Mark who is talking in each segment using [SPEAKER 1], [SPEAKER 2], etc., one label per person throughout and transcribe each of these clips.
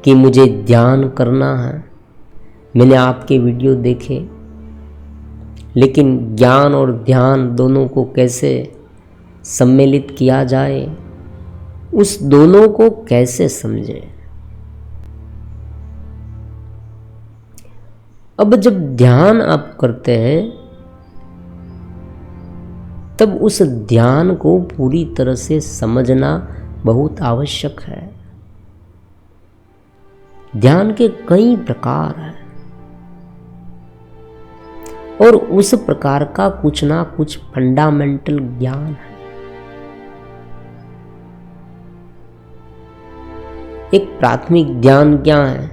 [SPEAKER 1] कि मुझे ध्यान करना है, मैंने आपके वीडियो देखे, लेकिन ज्ञान और ध्यान दोनों को कैसे सम्मिलित किया जाए, उस दोनों को कैसे समझे। अब जब ध्यान आप करते हैं तब उस ध्यान को पूरी तरह से समझना बहुत आवश्यक है। ध्यान के कई प्रकार हैं और उस प्रकार का कुछ ना कुछ फंडामेंटल ज्ञान है। एक प्राथमिक ध्यान क्या है,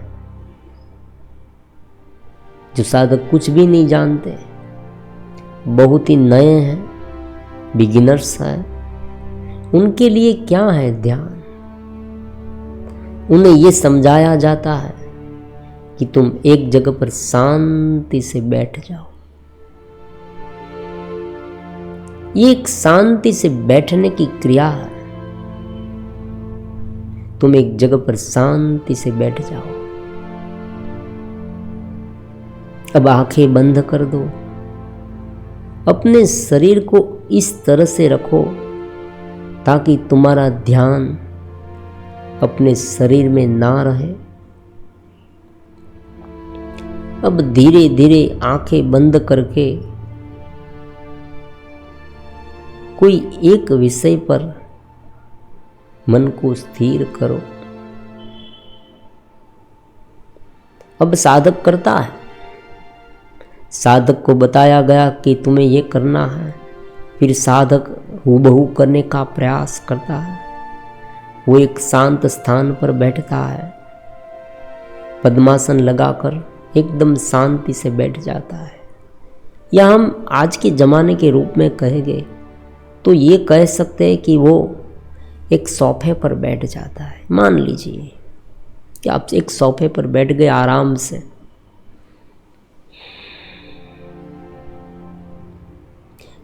[SPEAKER 1] जो साधक कुछ भी नहीं जानते, बहुत ही नए हैं, बिगिनर्स हैं, उनके लिए क्या है ध्यान। उन्हें यह समझाया जाता है कि तुम एक जगह पर शांति से बैठ जाओ। ये एक शांति से बैठने की क्रिया है। तुम एक जगह पर शांति से बैठ जाओ। अब आंखें बंद कर दो, अपने शरीर को इस तरह से रखो ताकि तुम्हारा ध्यान अपने शरीर में ना रहे। अब धीरे धीरे आंखें बंद करके कोई एक विषय पर मन को स्थिर करो। अब साधक करता है, साधक को बताया गया कि तुम्हें ये करना है, फिर साधक हूबहू करने का प्रयास करता है। वो एक शांत स्थान पर बैठता है, पद्मासन लगाकर एकदम शांति से बैठ जाता है। या हम आज के ज़माने के रूप में कहेंगे तो ये कह सकते हैं कि वो एक सोफे पर बैठ जाता है। मान लीजिए कि आप एक सोफे पर बैठ गए आराम से,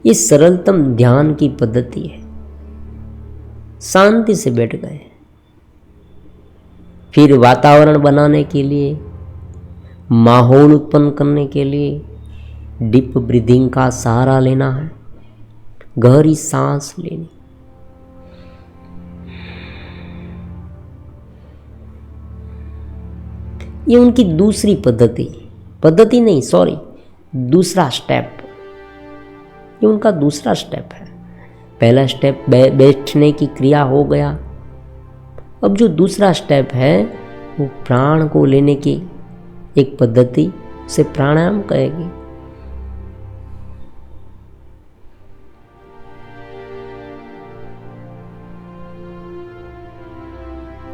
[SPEAKER 1] ये सरलतम ध्यान की पद्धति है। शांति से बैठ गए, फिर वातावरण बनाने के लिए, माहौल उत्पन्न करने के लिए डीप ब्रीदिंग का सहारा लेना है, गहरी सांस लेनी। ये उनकी दूसरी पद्धति नहीं, दूसरा स्टेप। ये उनका दूसरा स्टेप है। पहला स्टेप बैठने की क्रिया हो गया। अब जो दूसरा स्टेप है वो प्राण को लेने की एक पद्धति, उसे प्राणायाम कहेगी।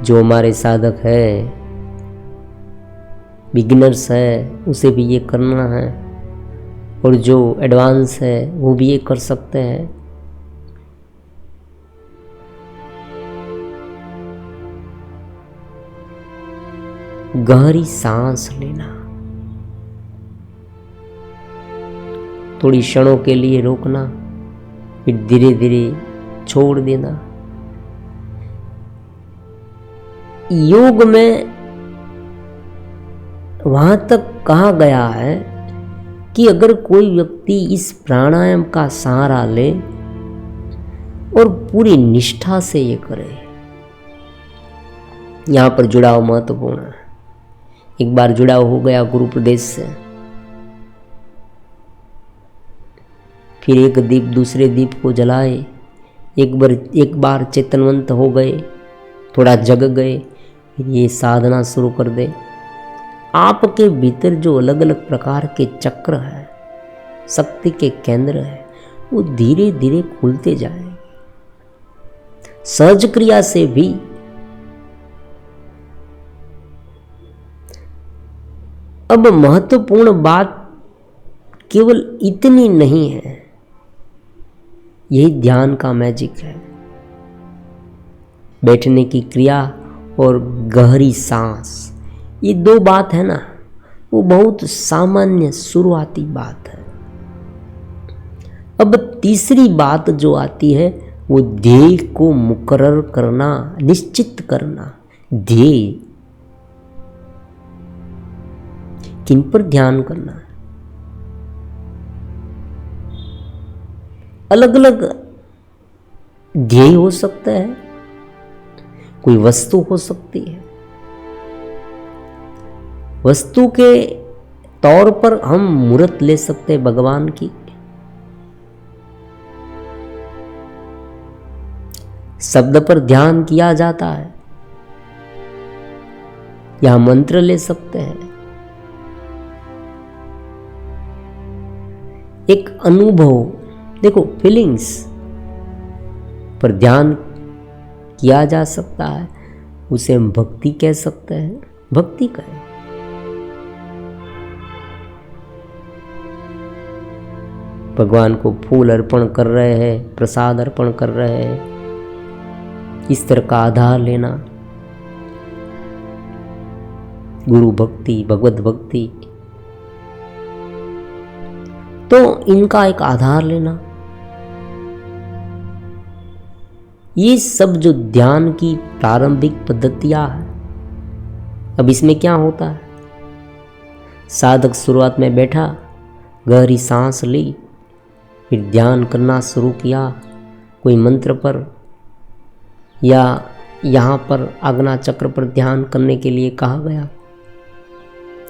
[SPEAKER 1] जो हमारे साधक है, बिगिनर्स है, उसे भी ये करना है, और जो एडवांस है वो भी ये कर सकते हैं। गहरी सांस लेना, थोड़ी क्षणों के लिए रोकना, फिर धीरे धीरे छोड़ देना। योग में वहां तक कहा गया है कि अगर कोई व्यक्ति इस प्राणायाम का सहारा ले और पूरी निष्ठा से ये करे, यहां पर जुड़ाव महत्वपूर्ण है। एक बार जुड़ाव हो गया गुरु प्रदेश से, फिर एक दीप दूसरे दीप को जलाए, एक बार चेतनवंत हो गए, थोड़ा जग गए, फिर ये साधना शुरू कर दे। आपके भीतर जो अलग अलग प्रकार के चक्र है, शक्ति के केंद्र है, वो धीरे धीरे खुलते जाएंगे। सहज क्रिया से भी अब महत्वपूर्ण बात केवल इतनी नहीं है, यही ध्यान का मैजिक है। बैठने की क्रिया और गहरी सांस, ये दो बात है ना, वो बहुत सामान्य शुरुआती बात है। अब तीसरी बात जो आती है वो ध्येय को मुकर्रर करना, निश्चित करना। ध्येय किन पर ध्यान करना है। अलग अलग ध्येय हो सकता है, कोई वस्तु हो सकती है। वस्तु के तौर पर हम मूर्त ले सकते हैं भगवान की, शब्द पर ध्यान किया जाता है, या मंत्र ले सकते हैं। एक अनुभव, देखो फीलिंग्स पर ध्यान किया जा सकता है, उसे हम भक्ति कह सकते हैं। भक्ति कहें, भगवान को फूल अर्पण कर रहे हैं, प्रसाद अर्पण कर रहे हैं, इस तरह का आधार लेना, गुरु भक्ति, भगवत भक्ति, तो इनका एक आधार लेना, ये सब जो ध्यान की प्रारंभिक पद्धतियां हैं। अब इसमें क्या होता है, साधक शुरुआत में बैठा, गहरी सांस ली, फिर ध्यान करना शुरू किया, कोई मंत्र पर या यहाँ पर आज्ञा चक्र पर ध्यान करने के लिए कहा गया,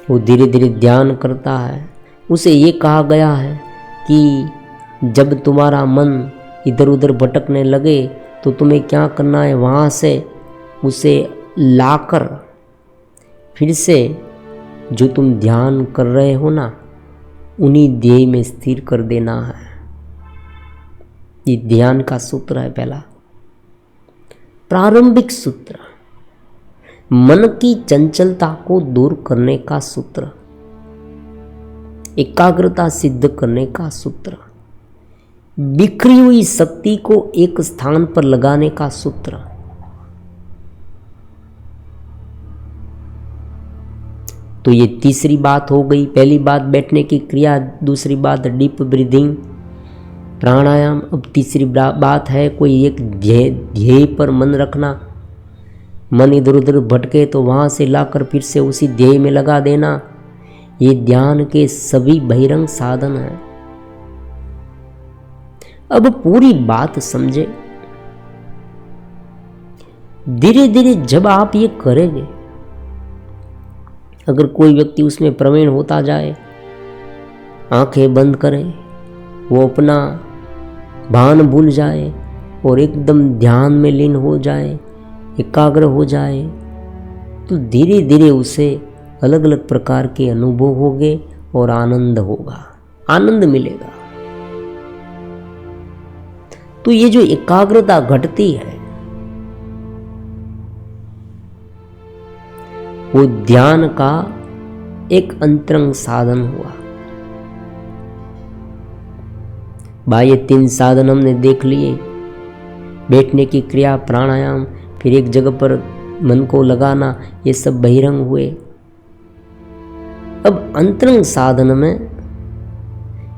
[SPEAKER 1] वो धीरे धीरे ध्यान करता है। उसे ये कहा गया है कि जब तुम्हारा मन इधर उधर भटकने लगे तो तुम्हें क्या करना है, वहाँ से उसे लाकर फिर से जो तुम ध्यान कर रहे हो ना, उन्हीं ध्येय में स्थिर कर देना है। ये ध्यान का सूत्र है, पहला प्रारंभिक सूत्र, मन की चंचलता को दूर करने का सूत्र, एकाग्रता सिद्ध करने का सूत्र, बिखरी हुई शक्ति को एक स्थान पर लगाने का सूत्र। तो ये तीसरी बात हो गई। पहली बात बैठने की क्रिया, दूसरी बात डीप ब्रीदिंग, प्राणायाम। अब तीसरी बात है कोई एक ध्येय पर मन रखना। मन इधर उधर भटके तो वहाँ से लाकर फिर से उसी ध्येय में लगा देना। ये ध्यान के सभी बहिरंग साधन हैं। अब पूरी बात समझे। धीरे धीरे जब आप ये करेंगे, अगर कोई व्यक्ति उसमें प्रवीण होता जाए, आंखें बंद करे, वो अपना भान भूल जाए और एकदम ध्यान में लीन हो जाए, एकाग्र हो जाए, तो धीरे धीरे उसे अलग अलग प्रकार के अनुभव होंगे और आनंद होगा, आनंद मिलेगा। तो ये जो एकाग्रता घटती है, वो ध्यान का एक अंतरंग साधन हुआ। बाह्य 3 साधन हमने देख लिए, बैठने की क्रिया, प्राणायाम, फिर एक जगह पर मन को लगाना, ये सब बहिरंग हुए। अब अंतरंग साधन में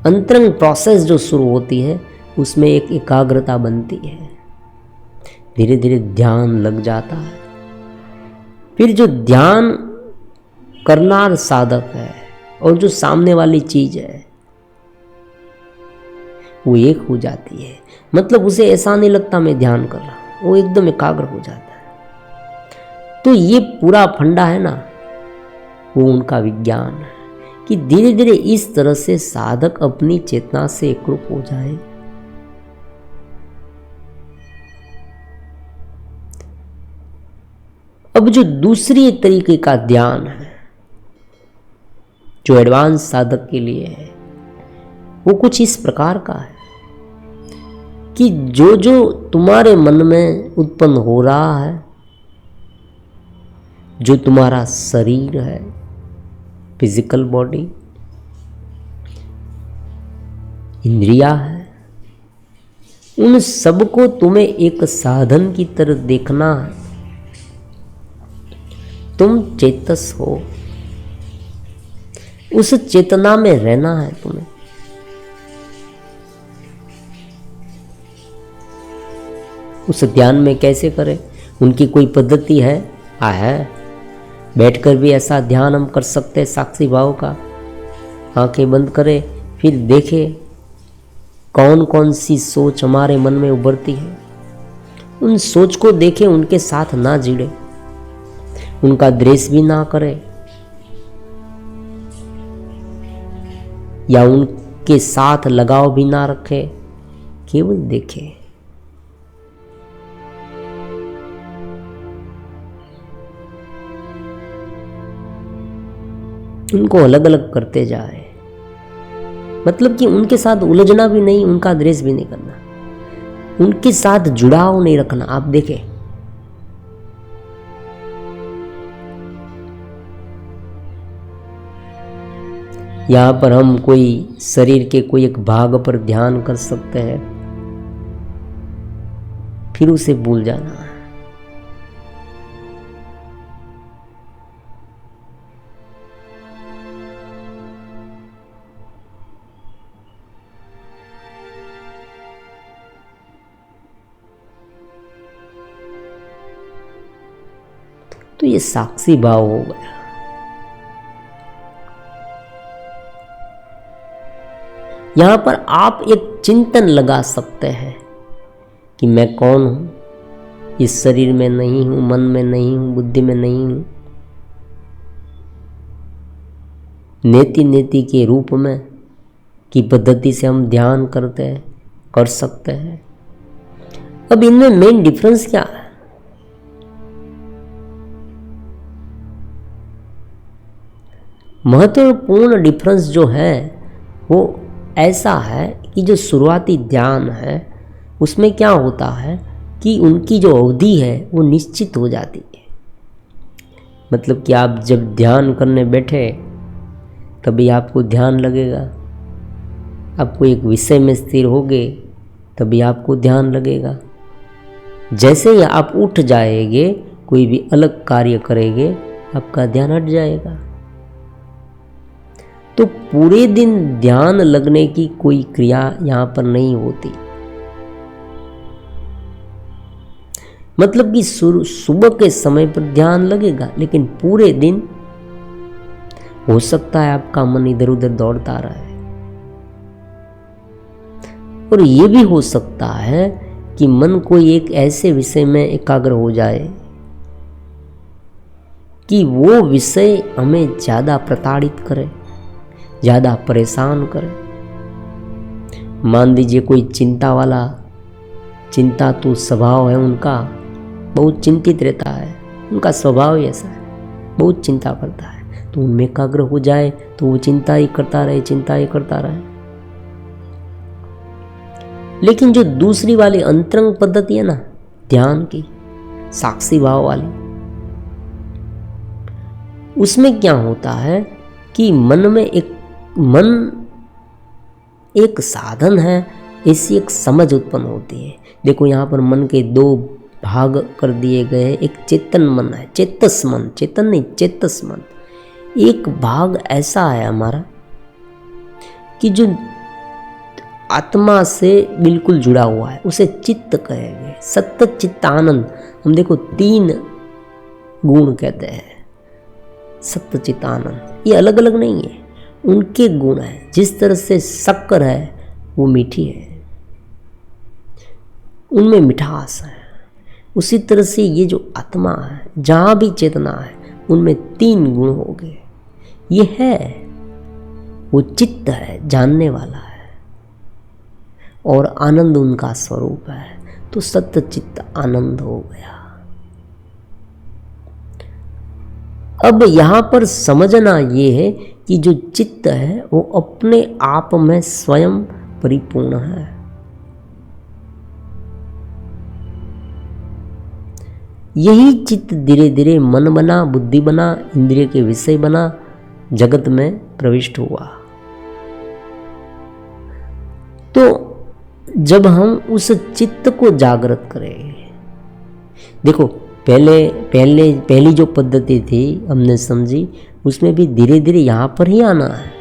[SPEAKER 1] अंतरंग प्रोसेस जो शुरू होती है, उसमें एक एकाग्रता बनती है, धीरे धीरे ध्यान लग जाता है। फिर जो ध्यान करनार साधक है और जो सामने वाली चीज है, वो एक हो जाती है। मतलब उसे ऐसा नहीं लगता मैं ध्यान कर रहा हूं, वो एकदम एकाग्र हो जाता है। तो ये पूरा फंडा है ना, वो उनका विज्ञान है कि धीरे धीरे इस तरह से साधक अपनी चेतना से एकरूप हो जाए। अब जो दूसरी तरीके का ध्यान है, जो एडवांस साधक के लिए है, वो कुछ इस प्रकार का है कि जो जो तुम्हारे मन में उत्पन्न हो रहा है, जो तुम्हारा शरीर है, फिजिकल बॉडी, इंद्रिया है, उन सबको तुम्हें एक साधन की तरह देखना है। तुम चेतस हो, उस चेतना में रहना है तुम्हें। उस ध्यान में कैसे करें, उनकी कोई पद्धति है? है बैठकर भी ऐसा ध्यान हम कर सकते हैं साक्षी भाव का। आंखें बंद करें, फिर देखें कौन कौन सी सोच हमारे मन में उभरती है। उन सोच को देखें, उनके साथ ना जुड़े, उनका द्वेष भी ना करें या उनके साथ लगाव भी ना रखें, केवल देखें। उनको अलग अलग करते जाए, मतलब कि उनके साथ उलझना भी नहीं, उनका द्वेष भी नहीं करना, उनके साथ जुड़ाव नहीं रखना। आप देखें, यहां पर हम कोई शरीर के कोई एक भाग पर ध्यान कर सकते हैं, फिर उसे भूल जाना है। तो ये साक्षी भाव हो गया। यहां पर आप एक चिंतन लगा सकते हैं कि मैं कौन हूं, इस शरीर में नहीं हूं, मन में नहीं हूं, बुद्धि में नहीं हूं। नेति नेति के रूप में की पद्धति से हम ध्यान करते हैं, कर सकते हैं। अब इनमें मेन डिफरेंस क्या है? महत्वपूर्ण डिफरेंस जो है वो ऐसा है कि जो शुरुआती ध्यान है उसमें क्या होता है कि उनकी जो अवधि है वो निश्चित हो जाती है। मतलब कि आप जब ध्यान करने बैठे तभी आपको ध्यान लगेगा, आपको एक विषय में स्थिर होगे तभी आपको ध्यान लगेगा। जैसे ही आप उठ जाएंगे, कोई भी अलग कार्य करेंगे, आपका ध्यान हट जाएगा। तो पूरे दिन ध्यान लगने की कोई क्रिया यहां पर नहीं होती। मतलब कि सुबह के समय पर ध्यान लगेगा, लेकिन पूरे दिन हो सकता है आपका मन इधर उधर दौड़ता रहे। और यह भी हो सकता है कि मन कोई एक ऐसे विषय में एकाग्र हो जाए कि वो विषय हमें ज्यादा प्रताड़ित करे, ज्यादा परेशान करे। मान लीजिए कोई चिंता वाला, चिंता तो स्वभाव है उनका, बहुत चिंतित रहता है, उनका स्वभाव ही ऐसा है, बहुत चिंता करता है। तो उनमें एकाग्र हो जाए तो वो चिंता ही करता रहे, चिंता ही करता रहे। लेकिन जो दूसरी वाली अंतरंग पद्धति है ना ध्यान की, साक्षी भाव वाली, उसमें क्या होता है कि मन एक साधन है, ऐसी एक समझ उत्पन्न होती है। देखो यहाँ पर मन के दो भाग कर दिए गए हैं। एक चेतन मन है, चेतस मन, चेतन नहीं चेतस मन। एक भाग ऐसा है हमारा कि जो आत्मा से बिल्कुल जुड़ा हुआ है, उसे चित्त कहेंगे, सत्य चित्त आनंद। हम देखो 3 गुण कहते हैं, सत्य चित्त आनंद। ये अलग अलग नहीं है, उनके गुण है। जिस तरह से शक्कर है वो मीठी है, उनमें मिठास है, उसी तरह से ये जो आत्मा है, जहां भी चेतना है, उनमें 3 गुण हो गए। ये है वो चित्त है, जानने वाला है, और आनंद उनका स्वरूप है। तो सत्य चित्त आनंद हो गया। अब यहां पर समझना ये है कि जो चित्त है वो अपने आप में स्वयं परिपूर्ण है। यही चित्त धीरे धीरे मन बना, बुद्धि बना, इंद्रिय के विषय बना, जगत में प्रविष्ट हुआ। तो जब हम उस चित्त को जागृत करें, देखो पहली जो पद्धति थी हमने समझी, उसमें भी धीरे धीरे यहाँ पर ही आना है।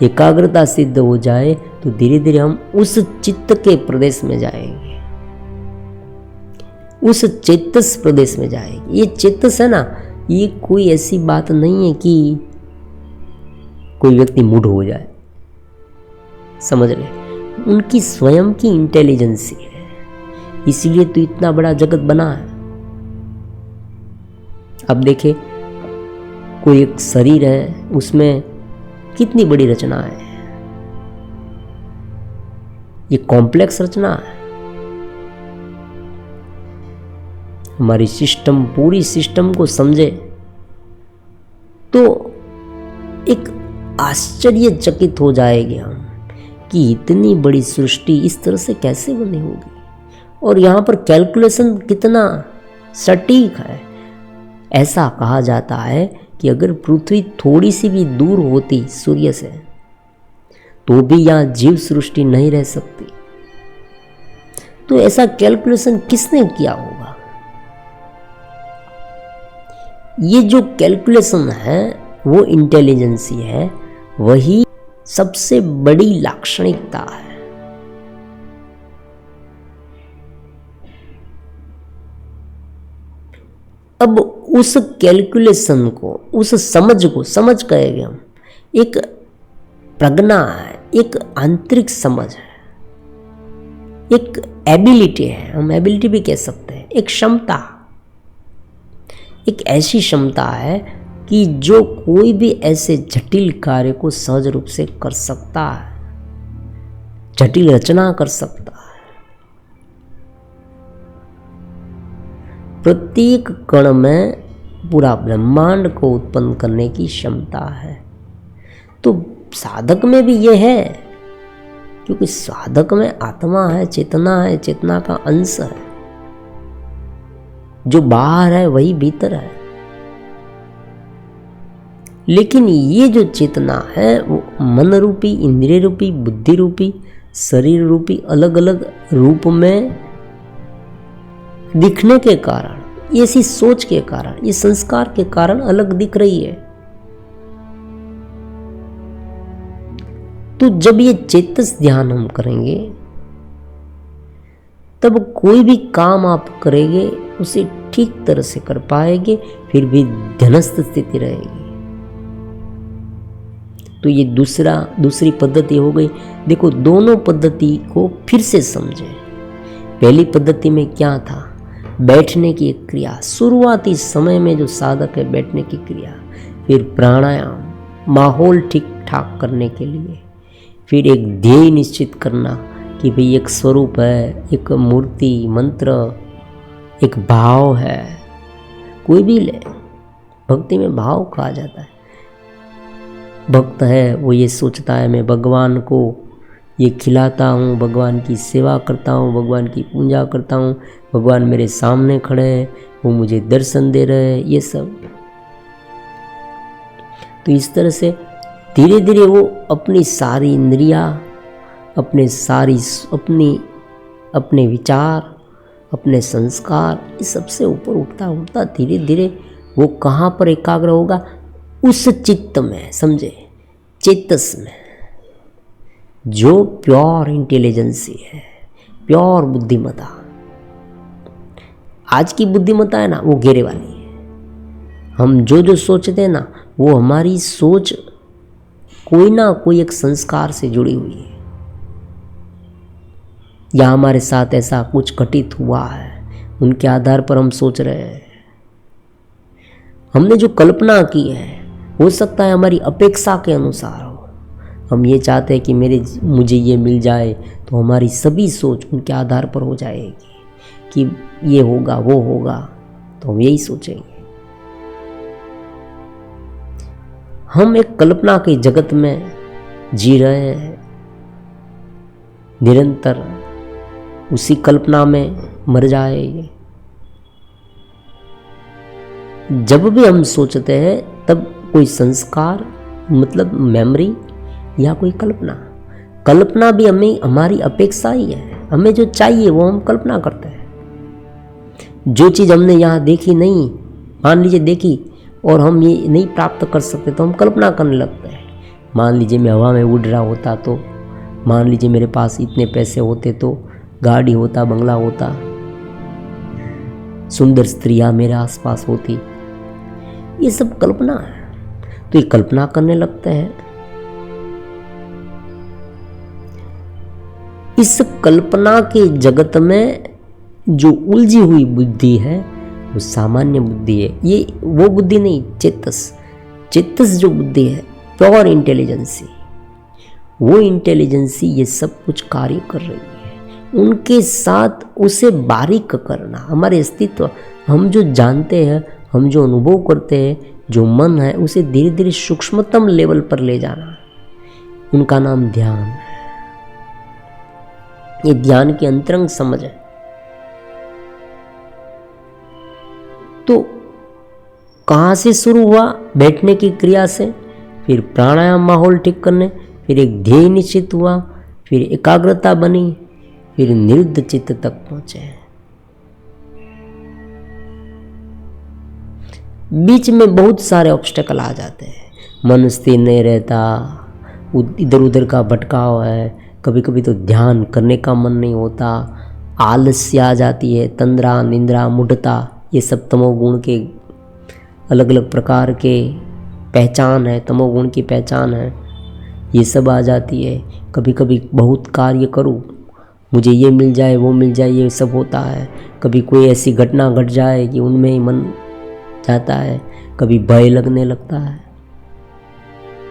[SPEAKER 1] एकाग्रता सिद्ध हो जाए तो धीरे धीरे हम उस चित्त के प्रदेश में जाएंगे, उस चेतस प्रदेश में जाएंगे। ये चेतस है ना, ये कोई ऐसी बात नहीं है कि कोई व्यक्ति मूड हो जाए, समझ रहे। उनकी स्वयं की इंटेलिजेंसी है, इसलिए तो इतना बड़ा जगत बना है। अब देखिए, कोई एक शरीर है, उसमें कितनी बड़ी रचना है, ये कॉम्प्लेक्स रचना है। हमारी सिस्टम, पूरी सिस्टम को समझे तो एक आश्चर्यचकित हो जाएंगे हम कि इतनी बड़ी सृष्टि इस तरह से कैसे बनी होगी। और यहाँ पर कैलकुलेशन कितना सटीक है। ऐसा कहा जाता है कि अगर पृथ्वी थोड़ी सी भी दूर होती सूर्य से तो भी यहाँ जीव सृष्टि नहीं रह सकती। तो ऐसा कैलकुलेशन किसने किया होगा? ये जो कैलकुलेशन है, वो इंटेलिजेंसी है, वही सबसे बड़ी लाक्षणिकता है। अब उस कैलकुलेशन को, उस समझ को, समझ कहेंगे हम, एक प्रज्ञा है, एक आंतरिक समझ है, एक एबिलिटी है, हम एबिलिटी भी कह सकते हैं, एक क्षमता, एक ऐसी क्षमता है कि जो कोई भी ऐसे जटिल कार्य को सहज रूप से कर सकता है, जटिल रचना कर सकता है। प्रत्येक कण में पूरा ब्रह्मांड को उत्पन्न करने की क्षमता है। तो साधक में भी ये है, क्योंकि साधक में आत्मा है, चेतना है, चेतना का अंश है। जो बाहर है वही भीतर है। लेकिन ये जो चेतना है वो मन रूपी, इंद्रिय रूपी, बुद्धि रूपी, शरीर रूपी अलग अलग रूप में दिखने के कारण, ऐसी सोच के कारण, ये संस्कार के कारण अलग दिख रही है। तो जब ये चेतस ध्यान हम करेंगे तब कोई भी काम आप करेंगे उसे ठीक तरह से कर पाएंगे, फिर भी ध्यानस्थ स्थिति रहेगी। तो ये दूसरी पद्धति हो गई। देखो, दोनों पद्धति को फिर से समझें। पहली पद्धति में क्या था? बैठने की एक क्रिया, शुरुआती समय में जो साधक है बैठने की क्रिया, फिर प्राणायाम, माहौल ठीक ठाक करने के लिए, फिर एक ध्येय निश्चित करना कि भाई एक स्वरूप है, एक मूर्ति, मंत्र, एक भाव है, कोई भी ले। भक्ति में भाव कहा जाता है। भक्त है वो ये सोचता है मैं भगवान को ये खिलाता हूँ, भगवान की सेवा करता हूँ, भगवान की पूजा करता हूँ, भगवान मेरे सामने खड़े हैं, वो मुझे दर्शन दे रहे हैं, ये सब। तो इस तरह से धीरे धीरे वो अपनी सारी इंद्रियां, अपने विचार, अपने संस्कार, इस सबसे ऊपर उठता उठता धीरे धीरे वो कहाँ पर एकाग्र होगा? उस चित्त में, समझे, चेतस में, जो प्योर इंटेलिजेंसी है, प्योर बुद्धिमत्ता। आज की बुद्धिमत्ता है ना, वो घेरे वाली है। हम जो सोचते हैं ना, वो हमारी सोच कोई ना कोई एक संस्कार से जुड़ी हुई है, या हमारे साथ ऐसा कुछ घटित हुआ है, उनके आधार पर हम सोच रहे हैं। हमने जो कल्पना की है हो सकता है हमारी अपेक्षा के अनुसार हो। हम ये चाहते हैं कि मुझे ये मिल जाए, तो हमारी सभी सोच उनके आधार पर हो जाएगी कि ये होगा, वो होगा, तो हम यही सोचेंगे। हम एक कल्पना के जगत में जी रहे हैं, निरंतर उसी कल्पना में मर जाएंगे। जब भी हम सोचते हैं तब कोई संस्कार, मतलब मेमोरी, या कोई कल्पना भी हमें, हमारी अपेक्षा ही है। हमें जो चाहिए वो हम कल्पना करते हैं। जो चीज़ हमने यहाँ देखी नहीं, मान लीजिए देखी, और हम ये नहीं प्राप्त कर सकते तो हम कल्पना करने लगते हैं। मान लीजिए मैं हवा में उड़ रहा होता, तो मान लीजिए मेरे पास इतने पैसे होते तो गाड़ी होता, बंगला होता, सुंदर स्त्रियाँ मेरे आसपास होती, ये सब कल्पना है। तो ये कल्पना करने लगते हैं। इस कल्पना के जगत में जो उलझी हुई बुद्धि है वो सामान्य बुद्धि है। ये वो बुद्धि नहीं, चेतस जो बुद्धि है, प्योर इंटेलिजेंसी, वो इंटेलिजेंसी ये सब कुछ कार्य कर रही है। उनके साथ उसे बारीक करना, हमारे अस्तित्व, हम जो जानते हैं, हम जो अनुभव करते हैं, जो मन है, उसे धीरे धीरे सूक्ष्मतम लेवल पर ले जाना, उनका नाम ध्यान है। ये ध्यान की अंतरंग समझ है। तो कहाँ से शुरू हुआ? बैठने की क्रिया से, फिर प्राणायाम माहौल ठीक करने, फिर एक ध्येय निश्चित हुआ, फिर एकाग्रता बनी, फिर निरुद्ध चित्त तक पहुंचे। बीच में बहुत सारे ऑब्स्टेकल आ जाते हैं। मन स्थिर नहीं रहता, इधर उधर का भटकाव है, कभी कभी तो ध्यान करने का मन नहीं होता, आलस्य आ जाती है, तंद्रा, निंद्रा, मूढ़ता, ये सब तमोगुण के अलग अलग प्रकार के पहचान है, तमोगुण की पहचान है, ये सब आ जाती है। कभी कभी बहुत कार्य करूँ, मुझे ये मिल जाए, वो मिल जाए, ये सब होता है। कभी कोई ऐसी घटना घट जाए कि उनमें ही मन जाता है, कभी भय लगने लगता है,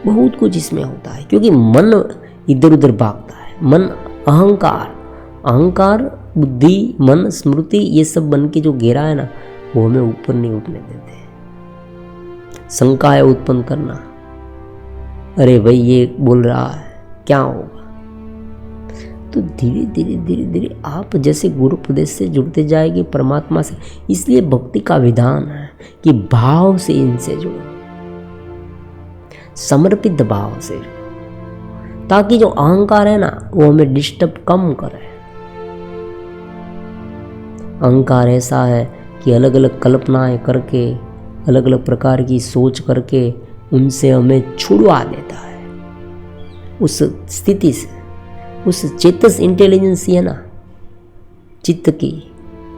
[SPEAKER 1] बहुत कुछ इसमें होता है, क्योंकि मन इधर उधर भागता है। मन अहंकार, बुद्धि, मन, स्मृति, ये सब बन के जो घेरा है ना, वो हमें ऊपर नहीं उठने देते। शंकाएं उत्पन्न करना, अरे भाई ये बोल रहा है, क्या होगा? तो धीरे धीरे धीरे धीरे आप जैसे गुरु उपदेश से जुड़ते जाएंगे परमात्मा से। इसलिए भक्ति का विधान है कि भाव से इनसे जुड़ो, समर्पित भाव से जुड़ो, ताकि जो अहंकार है ना, वो हमें डिस्टर्ब कम करे। अहंकार ऐसा है कि अलग अलग कल्पनाएं करके, अलग अलग प्रकार की सोच करके उनसे हमें छुड़वा देता है उस स्थिति से। उस चेतस इंटेलिजेंसी है ना चित्त की,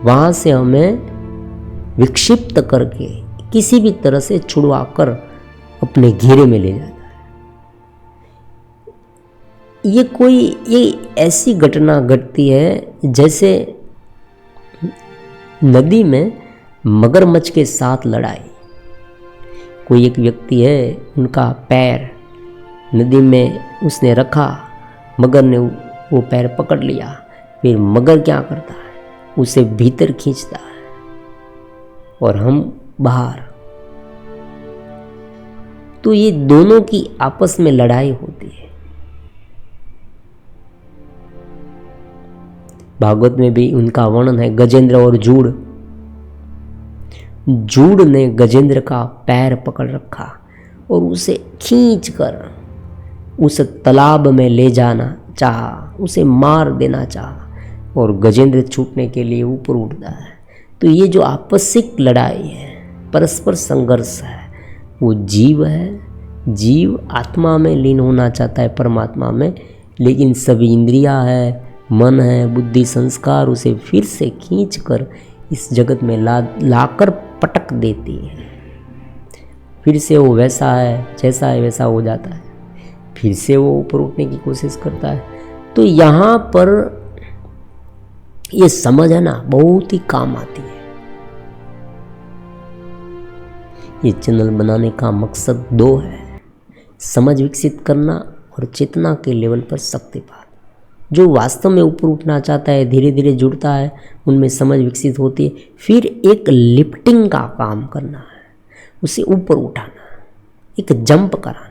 [SPEAKER 1] वहाँ से हमें विक्षिप्त करके किसी भी तरह से छुड़वा कर अपने घेरे में ले जाता है। ये ऐसी घटना घटती है जैसे नदी में मगरमच्छ के साथ लड़ाई। कोई एक व्यक्ति है, उनका पैर नदी में उसने रखा, मगर ने वो पैर पकड़ लिया। फिर मगर क्या करता है, उसे भीतर खींचता है और हम बाहर। तो ये दोनों की आपस में लड़ाई होती है। भागवत में भी उनका वर्णन है, गजेंद्र और जूड़। जूड़ ने गजेंद्र का पैर पकड़ रखा और उसे खींचकर उस तालाब में ले जाना चाहा, उसे मार देना चाहा, और गजेंद्र छूटने के लिए ऊपर उठता है। तो ये जो आपसिक लड़ाई है, परस्पर संघर्ष है, वो जीव है। जीव आत्मा में लीन होना चाहता है, परमात्मा में, लेकिन सभी इंद्रियां है, मन है, बुद्धि, संस्कार उसे फिर से खींचकर इस जगत में लाकर पटक देती है। फिर से वो वैसा है, जैसा है वैसा हो जाता है, फिर से वो ऊपर उठने की कोशिश करता है। तो यहाँ पर ये समझ है ना, बहुत ही काम आती है। ये चैनल बनाने का मकसद दो है, समझ विकसित करना और चेतना के लेवल पर शक्तिपात। जो वास्तव में ऊपर उठना चाहता है, धीरे धीरे जुड़ता है, उनमें समझ विकसित होती है। फिर एक लिफ्टिंग का काम करना है, उसे ऊपर उठाना, एक जंप कराना,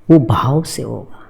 [SPEAKER 1] वो भाव से होगा।